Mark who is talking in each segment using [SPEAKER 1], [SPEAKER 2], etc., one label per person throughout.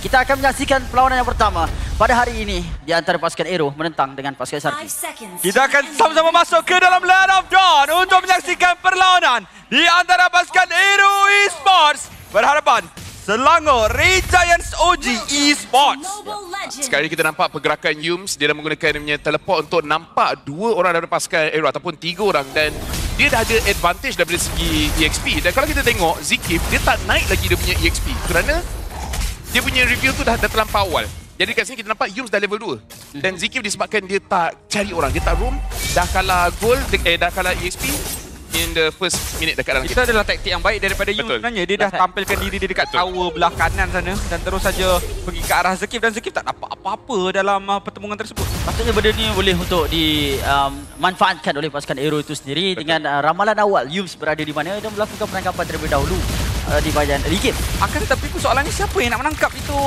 [SPEAKER 1] Kita akan menyaksikan perlawanan yang pertama pada hari ini di antara pasukan Aero menentang dengan pasukan SRG.
[SPEAKER 2] Kita akan sama-sama masuk ke dalam Land of Dawn untuk menyaksikan perlawanan di antara pasukan Aero Esports berhadapan Selangor Giants OG Esports.
[SPEAKER 3] Sekarang ini kita nampak pergerakan Yums. Dia dah menggunakan dia punya teleport untuk nampak 2 orang daripada pasukan Aero ataupun 3 orang, dan dia dah ada advantage daripada segi EXP. Dan kalau kita tengok Zikif, dia tak naik lagi dia punya EXP kerana dia punya reveal tu dah terlampau awal. Jadi kat sini kita nampak Yums dah level 2. Dan Zikif disebabkan dia tak cari orang, dia tak roam, dah kalah gold, dah kalah EXP in the first minute dekat dalam game.
[SPEAKER 2] Itu adalah taktik yang baik daripada Yums sebenarnya. Dia dah tampilkan diri dia dekat tower belah kanan sana dan terus saja pergi ke arah Zakif, dan Zakif tak dapat apa-apa dalam pertemuan tersebut.
[SPEAKER 1] Patutnya benda ni boleh untuk dimanfaatkan oleh pasukan Aero itu sendiri. Dengan ramalan awal Yums berada di mana dan melakukan penangkapan terlebih dahulu di bahagian early game.
[SPEAKER 2] Akan tetapi soalannya siapa yang nak menangkap itu?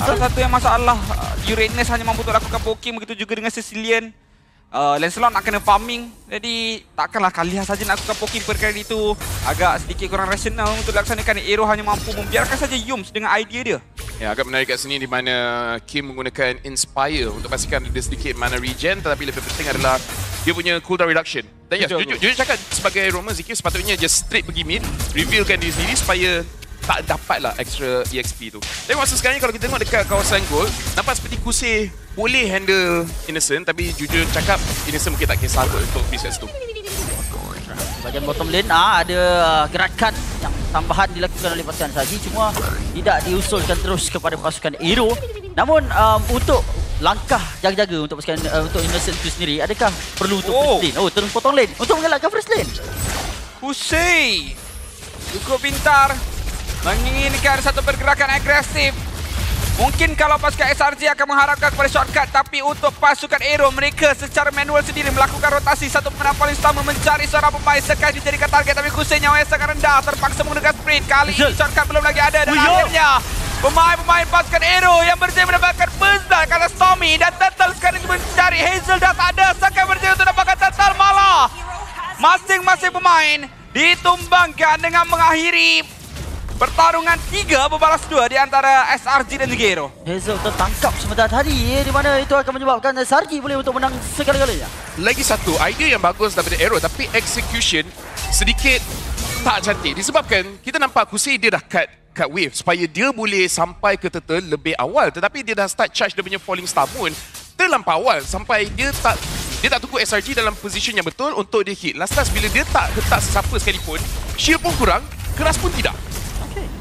[SPEAKER 2] Salah satu yang masalah, Uranus hanya mampu untuk lakukan poking, begitu juga dengan Sicilian. Lancelot nak kena farming, jadi takkanlah Kalia saja nak lakukan poking. Perkara itu agak sedikit kurang rasional untuk dilaksanakan. Aero hanya mampu membiarkan saja Yums dengan idea dia.
[SPEAKER 3] Ya, agak menarik kat sini di mana Kim menggunakan Inspire untuk pastikan ada sedikit mana regen, tetapi lebih penting adalah dia punya cooldown reduction. Dan ya, jujur cakap sebagai Roman, Zikif sepatutnya just straight pergi mid, revealkan diri sendiri supaya tak dapatlah extra EXP tu. Tapi masa sekarang ni kalau kita tengok dekat kawasan gold, nampak seperti Kusei boleh handle Innocent, tapi jujur cakap Innocent mungkin tak kisah untuk business tu.
[SPEAKER 1] Bahagian bottom lane ada gerakan yang tambahan dilakukan oleh pasukan SRG, cuma tidak diusulkan terus kepada pasukan Aero. Namun untuk langkah jaga-jaga untuk pasukan untuk Innocent itu sendiri, adakah perlu untuk first lane? Oh, terus potong lane untuk mengelakkan first lane.
[SPEAKER 2] Kusei cukup pintar menginginkan satu pergerakan agresif. Mungkin kalau pasukan SRG akan mengharapkan kepada shortcut, tapi untuk pasukan Aero, mereka secara manual sendiri melakukan rotasi. Satu pemenang paling utama mencari seorang pemain sekali dijadikan target, tapi Kusei nyawanya sangat rendah, terpaksa menggunakan sprint. Kali ini shortcut belum lagi ada, dan akhirnya pemain-pemain pasukan Aero yang berjaya mendapatkan burst kata Stormy, dan Turtle sekarang juga mencari Hazel dah tak ada. Sakai berjaya untuk dapatkan Turtle, malah masing-masing pemain ditumbangkan dengan mengakhiri pertarungan 3 berbalas 2 di antara SRG dan juga Aero.
[SPEAKER 1] Hazel tertangkap sebentar tadi, di mana itu akan menyebabkan SRG boleh untuk menang segala-galanya.
[SPEAKER 3] Lagi satu, idea yang bagus daripada Aero, tapi execution sedikit tak cantik. Disebabkan kita nampak Kusei dia dah cut wave supaya dia boleh sampai ke Turtle lebih awal, tetapi dia dah start charge dia punya Falling Star Moon terlampau awal sampai dia tak tunggu SRG dalam position yang betul untuk dia hit. Last bila dia tak hentak sesiapa sekalipun, shield pun kurang, keras pun tidak.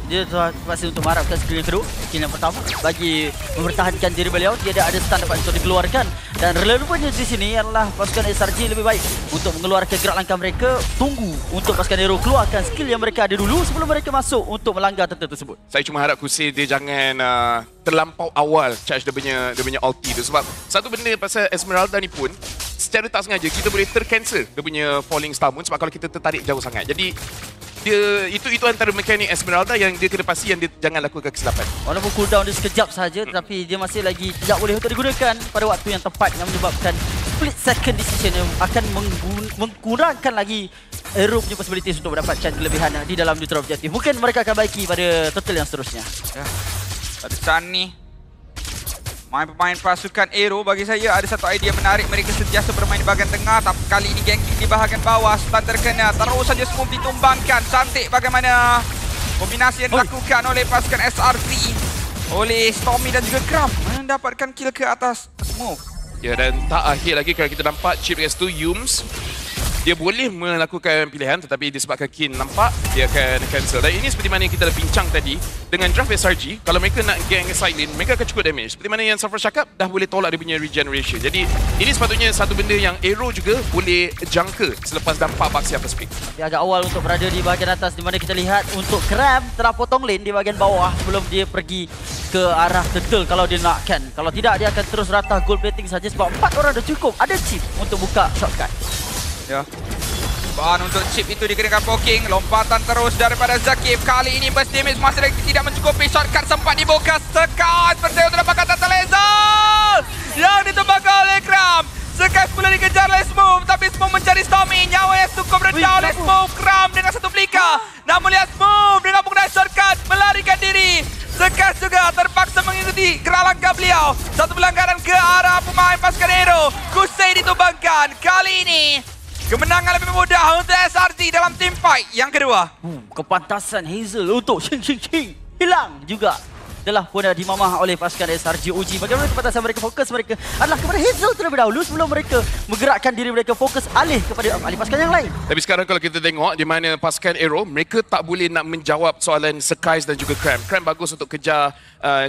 [SPEAKER 1] Dia terpaksa untuk mengharapkan skill yang kedua, skill yang pertama bagi mempertahankan diri beliau. Tidak ada stun dapat untuk dikeluarkan, dan relevannya di sini adalah pasukan SRG lebih baik untuk mengeluarkan gerak langkah mereka. Tunggu untuk pasukan Aero keluarkan skill yang mereka ada dulu sebelum mereka masuk untuk melanggar Turtle tersebut.
[SPEAKER 3] Saya cuma harap Kusei dia jangan terlampau awal charge dia punya ulti tu, sebab satu benda pasal Esmeralda ni pun secara tak sengaja kita boleh tercancel dia punya Falling Star Moon, sebab kalau kita tertarik jauh sangat. Jadi dia itu antara mekanik Esmeralda yang dia kena pasti yang dia jangan lakukan kesilapan. Walaupun
[SPEAKER 1] cooldown dia sekejap saja, tetapi dia masih lagi tidak boleh untuk digunakan pada waktu yang tepat, yang menyebabkan split second decision yang akan mengkurangkan lagi Aero punya possibilities untuk mendapatkan kelebihan di dalam neutral objektif. Mungkin mereka akan baiki pada Turtle yang seterusnya.
[SPEAKER 2] Ya. Pada saat ni pemain pasukan Aero bagi saya ada satu idea menarik. Mereka sentiasa bermain di bahagian tengah, tapi kali ini ganking di bahagian bawah. Stun terkena, terus saja Smooth ditumbangkan. Cantik bagaimana kombinasi yang dilakukan oleh pasukan SRG oleh Stormy dan juga Kram mendapatkan kill ke atas Smooth.
[SPEAKER 3] Ya, dan tak akhir lagi kalau kita nampak chip S2 Yums. Dia boleh melakukan pilihan, tetapi disebabkan Kin nampak, dia akan cancel. Dan ini seperti mana yang kita dah bincang tadi, dengan draft SRG, kalau mereka nak gang side lane, mereka akan cukup damage. Seperti mana yang Safra cakap, dah boleh tolak dia punya regeneration. Jadi ini sepatutnya satu benda yang Aero juga boleh jangka selepas dampak Baxia Pacific.
[SPEAKER 1] Dia agak awal untuk berada di bahagian atas, di mana kita lihat untuk Kram telah potong lane di bahagian bawah sebelum dia pergi ke arah Turtle kalau dia nakkan. Kalau tidak, dia akan terus ratah gold plating saja sebab 4 orang dah cukup. Ada chip untuk buka shortcut.
[SPEAKER 2] Ya. Bahan untuk chip itu dikenakan poking. Lompatan terus daripada Zakif. Kali ini burst damage masih lagi tidak mencukupi. Shortcut sempat dibuka. Sekat berjaya untuk dapatkan Turtle Laser yang ditumbangkan oleh Kram. Sekat pula dikejar oleh Smooth, tapi Smooth mencari Stormy. Nyawa yang cukup rendah oleh Smooth. Kram dengan satu pelika. Namun lihat Smooth dengan penggunaan shortcut melarikan diri. Sekat juga terpaksa di gerak langkah beliau. Satu pelanggaran ke arah pemain pasukan Aero. Kusei ditumbangkan. Kali ini kemenangan lebih mudah untuk SRG dalam team fight yang kedua.
[SPEAKER 1] Kepantasan Hazel untuk Shing hilang juga. Telah pun dimamah oleh pasukan SRG OG. Bagaimana kepantasan mereka, fokus mereka adalah kepada Hazel terlebih dahulu sebelum mereka menggerakkan diri mereka fokus alih kepada ahli pasukan yang lain.
[SPEAKER 3] Tapi sekarang kalau kita tengok di mana pasukan Aero, mereka tak boleh nak menjawab soalan Skies dan juga Cram. Cram bagus untuk kejar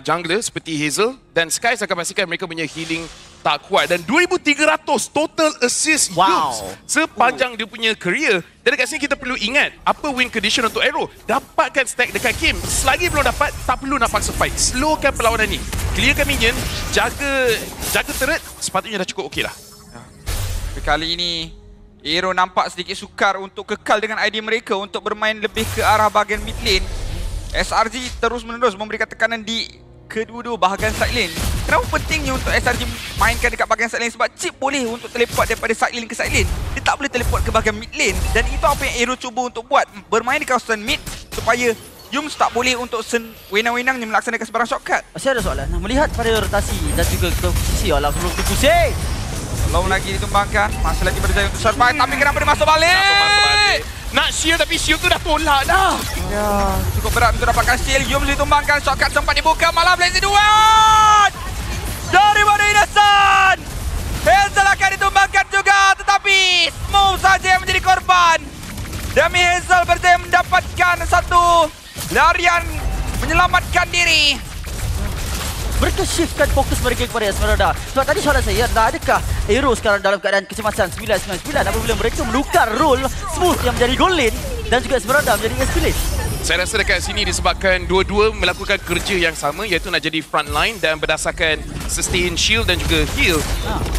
[SPEAKER 3] jungler seperti Hazel dan Skies akan pastikan mereka punya healing tak kuat. Dan 2,300 total assist sepanjang dia punya career. Dan dekat sini kita perlu ingat apa win condition untuk Aero. Dapatkan stack dekat Kim. Selagi belum dapat, tak perlu nak paksa fight. Slowkan perlawanan ni. Clearkan minion, jaga turret, sepatutnya dah cukup okey lah.
[SPEAKER 2] Kali ini Aero nampak sedikit sukar untuk kekal dengan idea mereka untuk bermain lebih ke arah bahagian mid lane. SRG terus-menerus memberikan tekanan di kedua-dua bahagian side lane. Kenapa pentingnya untuk SRG mainkan dekat bahagian side lane? Sebab Chip boleh untuk teleport daripada side lane ke side lane. Dia tak boleh teleport ke bahagian mid lane. Dan itu apa yang Aero cuba untuk buat. Bermain di kawasan mid supaya Yums tak boleh untuk wenang-wenangnya melaksanakan sebarang shortcut.
[SPEAKER 1] Saya ada soalan. Melihat pada rotasi dan juga posisi Allah sebelum pusing.
[SPEAKER 2] Long lagi ditumbangkan. Masih lagi berjaya untuk survive. Tapi kenapa dia masuk balik?
[SPEAKER 3] Nak shield tapi shield tu dah tolak dah.
[SPEAKER 2] Ya, cukup berat untuk dapatkan shield. Yums ditumbangkan. Shortcut sempat dibuka. Malah Blaze Duan daripada Innocent. Hazel akan ditumbangkan juga. Tetapi Smooth saja yang menjadi korban. Demi Hazel berjaya mendapatkan satu larian menyelamatkan diri.
[SPEAKER 1] Mereka shiftkan fokus mereka kepada Esmeralda. Sebab tadi soalan saya adalah adakah Aero sekarang dalam keadaan kecemasan 999 apabila mereka menukar role Smooth yang menjadi gold lane dan juga Esmeralda menjadi SP lane.
[SPEAKER 3] Saya rasa dekat sini disebabkan dua-dua melakukan kerja yang sama iaitu nak jadi front line dan berdasarkan sustain shield dan juga heal.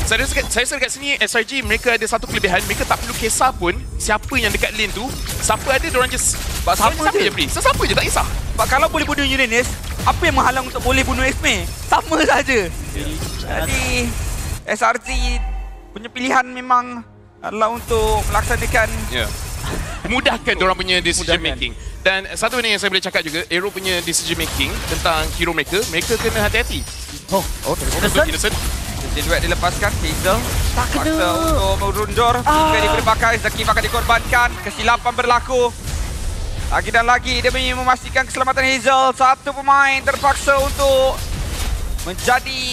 [SPEAKER 3] Saya rasa dekat sini SRG mereka ada satu kelebihan, mereka tak perlu kisah pun siapa yang dekat lane tu, siapa ada diorang just siapa je beri. Sesiapa je tak kisah.
[SPEAKER 2] Sebab kalau boleh bunuh Uranus, apa yang menghalang untuk boleh bunuh Esme? Sama saja. Jadi SRG punya pilihan memang adalah untuk melaksanakan
[SPEAKER 3] mudahkan diorang punya decision making. Dan satu benda yang saya boleh cakap juga, Aero punya decision making tentang hero mereka kena hati-hati. Innocent.
[SPEAKER 2] Dia duet dilepaskan, Hazel tak kena untuk merundur. Jika dia boleh pakai, Zakif akan dikorbankan. Kesilapan berlaku. Lagi dan lagi dia ingin memastikan keselamatan Hazel. Satu pemain terpaksa untuk menjadi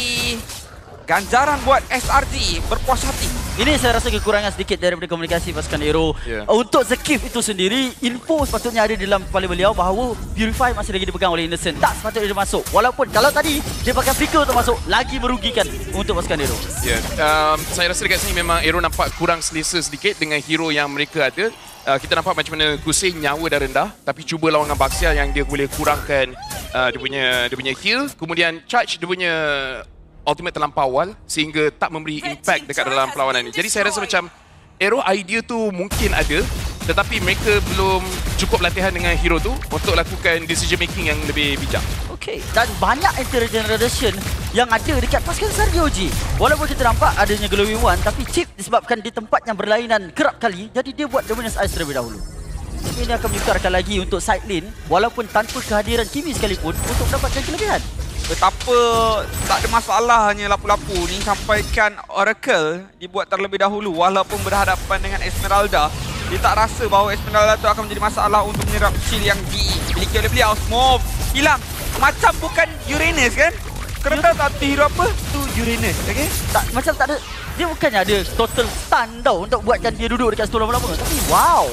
[SPEAKER 2] ganjaran buat SRG berpuas hati.
[SPEAKER 1] Ini saya rasa kekurangan sedikit daripada komunikasi pasukan Aero. Untuk Zakif itu sendiri, info sepatutnya ada dalam kepala beliau bahawa Purify masih lagi dipegang oleh Innocent. Tak sepatutnya dia masuk. Walaupun kalau tadi dia pakai flicker untuk masuk, lagi merugikan untuk pasukan Aero.
[SPEAKER 3] Saya rasa dekat sini memang Aero nampak kurang selesa sedikit dengan hero yang mereka ada. Kita nampak macam mana Kusei nyawa dah rendah tapi cuba lawan dengan Baxia yang dia boleh kurangkan dia punya heal. Kemudian charge dia punya ultimate terlampau awal sehingga tak memberi impact dekat dalam perlawanan ni. Jadi saya rasa macam Aero idea tu mungkin ada tetapi mereka belum cukup latihan dengan hero tu untuk lakukan decision making yang lebih bijak.
[SPEAKER 1] Okey, dan banyak anti-regeneration yang ada dekat pasukan SRG OG. Walaupun kita nampak adanya glowing one tapi Chip disebabkan di tempat yang berlainan kerap kali jadi dia buat Dominus Ice terlebih dahulu. Ini akan menyukarkan lagi untuk side lane walaupun tanpa kehadiran Kimi sekalipun untuk mendapatkan kelebihan.
[SPEAKER 2] Betapa tak ada masalahnya lapu-lapu ni sampaikan Oracle dibuat terlebih dahulu walaupun berhadapan dengan Esmeralda. Dia tak rasa bahawa Esmeralda tu akan menjadi masalah untuk menyerap shield yang dimiliki oleh beliau. Smooth hilang. Macam bukan Uranus kan? Kerana tak hero apa? Tu Uranus, okey?
[SPEAKER 1] Tak, macam tak ada. Dia bukannya ada total stun tau untuk buatkan dia duduk dekat situ lama-lama. Tapi wow,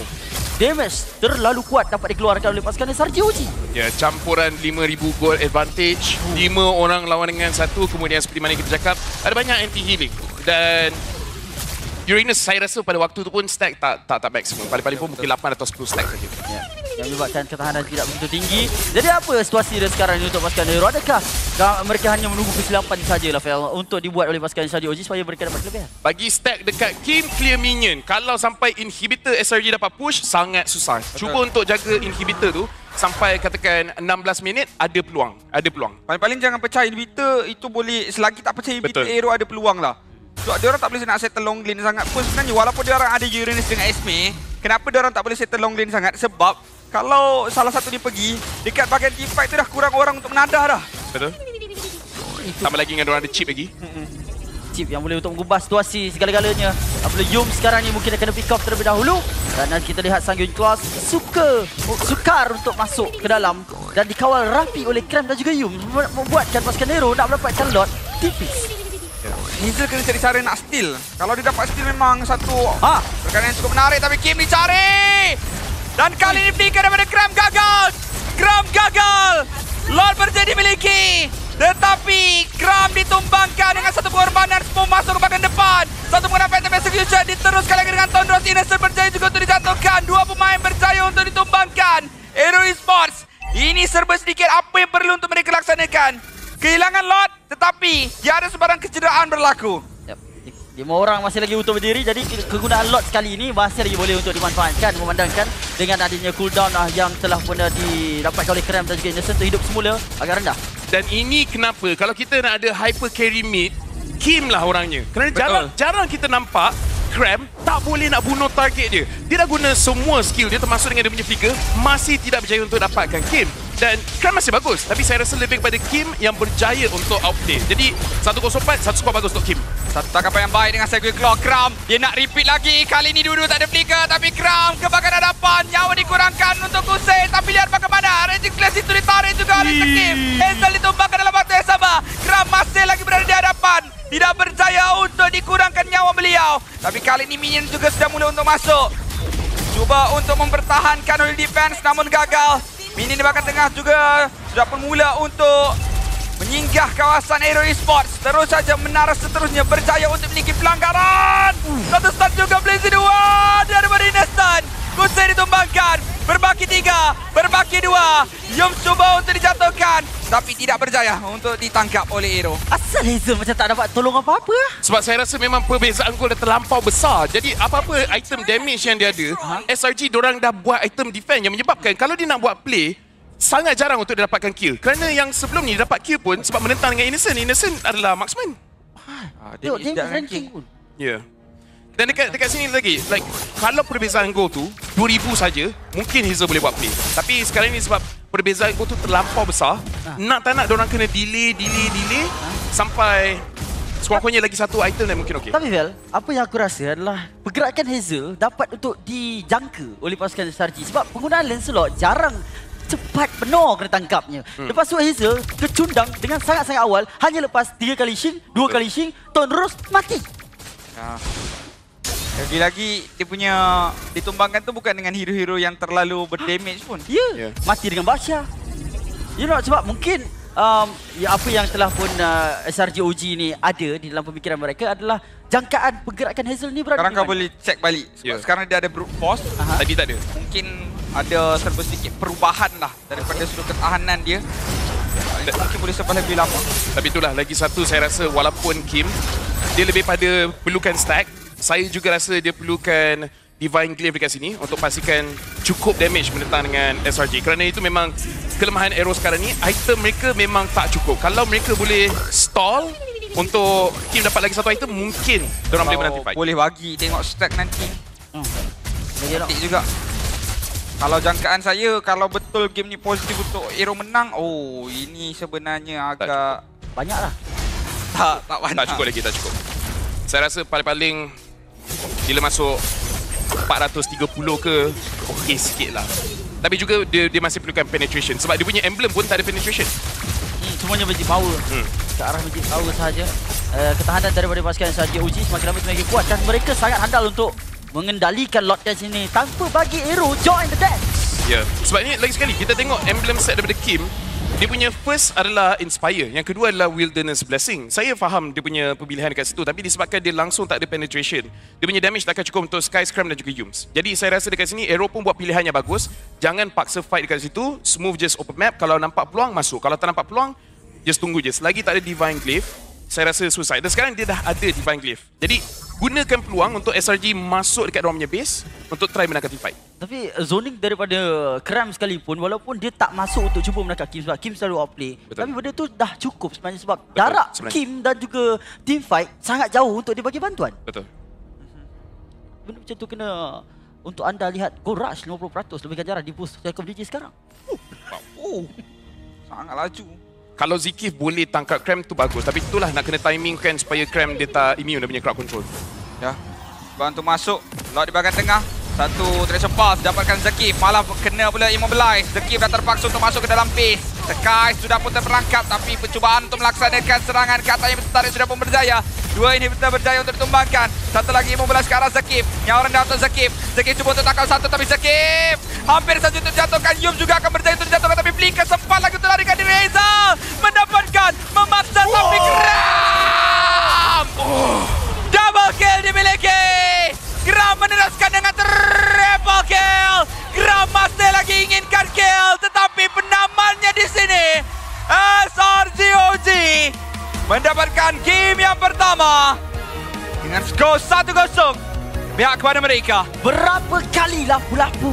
[SPEAKER 1] damage terlalu kuat dapat dikeluarkan oleh pasukan SRG OG.
[SPEAKER 3] Ya, campuran 5,000 gold advantage, 5 orang lawan dengan satu, kemudian seperti mana kita cakap, ada banyak anti-healing. Dan Uranus saya rasa pada waktu tu pun stack tak maksimum. Paling-paling pun mungkin 8 atau 10 stack saja.
[SPEAKER 1] Ya, yang menyebabkan ketahanan tidak begitu tinggi. Jadi apa situasi dia sekarang ni untuk pasukan Aero? Adakah mereka hanya menunggu kesilapan sajalah Fel untuk dibuat oleh pasukan SRG OG supaya mereka dapat kelebihan?
[SPEAKER 3] Bagi stack dekat Kim, clear minion. Kalau sampai inhibitor SRG dapat push, sangat susah. Cuba untuk jaga inhibitor tu sampai katakan 16 minit, ada peluang.
[SPEAKER 2] Paling-paling jangan percaya inhibitor itu boleh, selagi tak percaya inhibitor Aero ada peluang lah. Sebab diorang tak boleh nak settle long lane sangat pun sebenarnya. Walaupun diorang ada Uranus dengan Esme, kenapa diorang tak boleh settle long lane sangat? Sebab kalau salah satu dia pergi, dekat bahagian teamfight tu dah kurang orang untuk menadah dah.
[SPEAKER 3] Betul. Tambah lagi dengan orang ada chip lagi.
[SPEAKER 1] Chip yang boleh untuk mengubah situasi segala-galanya. Apabila Yum sekarang ni mungkin akan pick off terlebih dahulu. Dan kita lihat Sang Yun Claws sukar untuk masuk ke dalam. Dan dikawal rapi oleh Krem dan juga Yum. Membuatkan pasukan Nero nak mendapatkan lot tipis.
[SPEAKER 2] Hazel kena cari cara nak steal. Kalau dia dapat steal memang satu perkara yang cukup menarik. Tapi Kim dicari. Dan kali ini flicker daripada Krem gagal. Krem gagal. Lord berjaya dimiliki. Tetapi Kram ditumbangkan dengan satu pengorbanan semua masuk ke bahagian depan. Satu pengorbanan Phantom Execution diteruskan lagi dengan Tondros. Innocent berjaya juga untuk dijatuhkan. Dua pemain berjaya untuk ditumbangkan. Aero Esports. Ini serba sedikit apa yang perlu untuk mereka laksanakan. Kehilangan Lord tetapi dia ada sebarang kecederaan berlaku.
[SPEAKER 1] 5 orang masih lagi untuk berdiri, jadi kegunaan lot sekali ini masih lagi boleh untuk dimanfaatkan memandangkan dengan adanya cooldown yang telah pun didapatkan oleh Krem dan juga Innocent untuk hidup semula agak rendah.
[SPEAKER 3] Dan ini kenapa kalau kita nak ada hyper carry mid, Kim lah orangnya. Kerana jarang kita nampak Krem tak boleh nak bunuh target dia. Dia dah guna semua skill dia termasuk dengan dia punya flicker, masih tidak berjaya untuk dapatkan Kim. Dan Krem masih bagus, tapi saya rasa lebih kepada Kim yang berjaya untuk outplay. Jadi 104, satu skor bagus untuk Kim.
[SPEAKER 2] Satu tangkapan yang baik dengan Segway Claw. Kram, dia nak repeat lagi. Kali ini dua-dua tak ada flicker. Tapi Kram ke bahagian hadapan. Nyawa dikurangkan untuk Hussein. Tapi lihat bagaimana. Raging Clash itu ditarik juga oleh Kim. Hazel ditumbangkan dalam waktu yang sama. Kram masih lagi berada di hadapan. Tidak berjaya untuk dikurangkan nyawa beliau. Tapi kali ini minion juga sudah mula untuk masuk. Cuba untuk mempertahankan oleh defense namun gagal. Minion di bahagian tengah juga sudah pun mula untuk menyinggah kawasan Aero Esports. Terus saja menara seterusnya berjaya untuk memiliki pelanggaran. Satu start juga Blazy 2 daripada Innocent. Hussein ditumbangkan. Berbaki 3, berbaki 2. Yum cuba untuk dijatuhkan. Tapi tidak berjaya untuk ditangkap oleh Aero.
[SPEAKER 1] Asal Hazel macam tak dapat tolong apa-apa.
[SPEAKER 3] Sebab saya rasa memang perbezaan gol dah terlampau besar. Jadi apa-apa item damage yang dia ada, SRG diorang dah buat item defense yang menyebabkan kalau dia nak buat play, sangat jarang untuk dia dapatkan kill. Kerana yang sebelum ni dapat kill pun sebab menentang dengan Innocent. Innocent adalah marksman.
[SPEAKER 1] Tengok dia ranking pun.
[SPEAKER 3] Ya. Dan dekat sini lagi, like kalau perbezaan gol tu 2000 saja, mungkin Hazel boleh buat play. Tapi sekarang ni sebab perbezaan gol tu terlampau besar, nak tak nak diorang kena delay sampai sekurang-kurangnya lagi satu item dan mungkin okey.
[SPEAKER 1] Tapi Vel, apa yang aku rasa adalah pergerakan Hazel dapat untuk dijangka oleh pasukan SRG sebab penggunaan Lancelot jarang cepat penuh kena tangkapnya. Lepas tu Hazel kecundang dengan sangat-sangat awal, hanya lepas 3 kali shing, 2 kali shing, Tondros mati.
[SPEAKER 2] Lagi-lagi dia punya ditumbangkan tu bukan dengan hero-hero yang terlalu berdamage pun.
[SPEAKER 1] Ya, mati dengan Basha. You know, sebab mungkin apa yang telah pun SRG OG ni ada di dalam pemikiran mereka adalah jangkaan pergerakan Hazel ni berada.
[SPEAKER 2] Sekarang kau boleh check balik sebab sekarang dia ada brute force.
[SPEAKER 3] Tadi tak ada.
[SPEAKER 2] Mungkin ada serba sedikit perubahan lah daripada sudut ketahanan dia. Mungkin boleh sebab lebih lama.
[SPEAKER 3] Tapi itulah lagi satu saya rasa walaupun Kim dia lebih pada perlukan stack, saya juga rasa dia perlukan Divine Glaive dekat sini untuk pastikan cukup damage menentang dengan SRG. Kerana itu memang kelemahan Aero sekarang ni, item mereka memang tak cukup. Kalau mereka boleh stall untuk Kim dapat lagi satu item, mungkin diorang boleh menanti fight.
[SPEAKER 2] Boleh bagi tengok stack nanti. Cantik juga. Kalau jangkaan saya, kalau betul game ni positif untuk Aero menang, oh ini sebenarnya agak
[SPEAKER 1] banyak lah.
[SPEAKER 2] Tak banyak.
[SPEAKER 3] Tak cukup lagi, tak cukup. Saya rasa paling-paling bila masuk 430 ke, okey sikit lah. Tapi juga dia masih perlukan penetration. Sebab dia punya emblem pun tak ada penetration.
[SPEAKER 1] Semuanya magic power. Ke arah magic power sahaja. Ketahanan daripada pasukan SRG OG semakin lama semakin kuat. Dan mereka sangat handal untuk mengendalikan lot dance ini tanpa bagi Aero join the dance.
[SPEAKER 3] Ya, sebab ni lagi sekali kita tengok emblem set daripada Kim. Dia punya first adalah Inspire, yang kedua adalah Wilderness Blessing. Saya faham dia punya pemilihan dekat situ, tapi disebabkan dia langsung tak ada penetration, dia punya damage tak akan cukup untuk Sky Scram dan juga Yums. Jadi saya rasa dekat sini Aero pun buat pilihan yang bagus. Jangan paksa fight dekat situ, smooth just open map. Kalau nampak peluang, masuk. Kalau tak nampak peluang, just tunggu je. Selagi tak ada Divine Glaive, saya rasa suicide. Dan sekarang dia dah ada Divine Glaive. Jadi gunakan peluang untuk SRG masuk dekat diorang punya base untuk try menangkap fight. Tapi
[SPEAKER 1] zoning daripada Kram sekalipun, walaupun dia tak masuk untuk cuba menangkap Kim sebab Kim selalu outplay. Betul. Tapi benda tu dah cukup sebenarnya sebab jarak sebenarnya Kim dan juga team fight sangat jauh untuk dia bagi bantuan.
[SPEAKER 3] Betul.
[SPEAKER 1] Benda macam tu kena untuk anda lihat Gold Rush 50% lebihkan jarak di boost Jacob DJ sekarang.
[SPEAKER 2] Sangat laju.
[SPEAKER 3] Kalau Zikif boleh tangkap Krem tu bagus. Tapi itulah nak kena timing kan supaya Krem dia tak immune dia punya crowd control.
[SPEAKER 2] Ya. Bantu masuk. Lot di bahagian tengah. Satu Treasure Pulse dapatkan Zakif. Malah kena pula Immobilize. Zakif dah terpaksa untuk masuk ke dalam base. Sky sudah pun terperangkap. Tapi percubaan untuk melaksanakan serangan ke atas yang tertarik sudah pun berjaya. Dua inhibitor berjaya untuk ditumbangkan. Satu lagi Immobilize ke arah Zakif. Yang rendah untuk Zakif. Zakif cuba untuk tangkap satu. Tapi Zakif hampir saja untuk jatuhkan. Yum juga akan berjaya untuk dijatuhkan. Tapi Blinker sempat lagi untuk larikan diri. Reza mendapatkan. Memaksa tapi geram. Double kill dimiliki. Gram meneruskan dengan triple kill. Gram masih lagi inginkan kill. Tetapi penamannya di sini. SRGOG mendapatkan game yang pertama. Dengan skor 1-0. Pihak kepada mereka.
[SPEAKER 1] Berapa kali lapu-lapu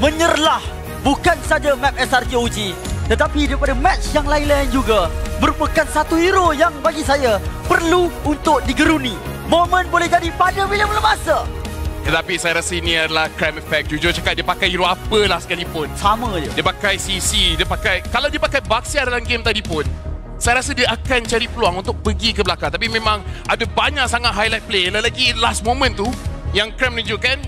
[SPEAKER 1] menyerlah. Bukan saja map SRGOG. Tetapi daripada match yang lain-lain juga. Merupakan satu hero yang bagi saya perlu untuk digeruni. Momen boleh jadi pada bila-bila masa.
[SPEAKER 3] Tetapi saya rasa ini adalah Krem effect. Jujur cakap dia pakai hero apalah sekalipun.
[SPEAKER 1] Sama je.
[SPEAKER 3] Dia pakai CC, dia pakai... Kalau dia pakai Baxia dalam game tadi pun, saya rasa dia akan cari peluang untuk pergi ke belakang. Tapi memang ada banyak sangat highlight play. Lagi last moment tu, yang Krem menunjukkan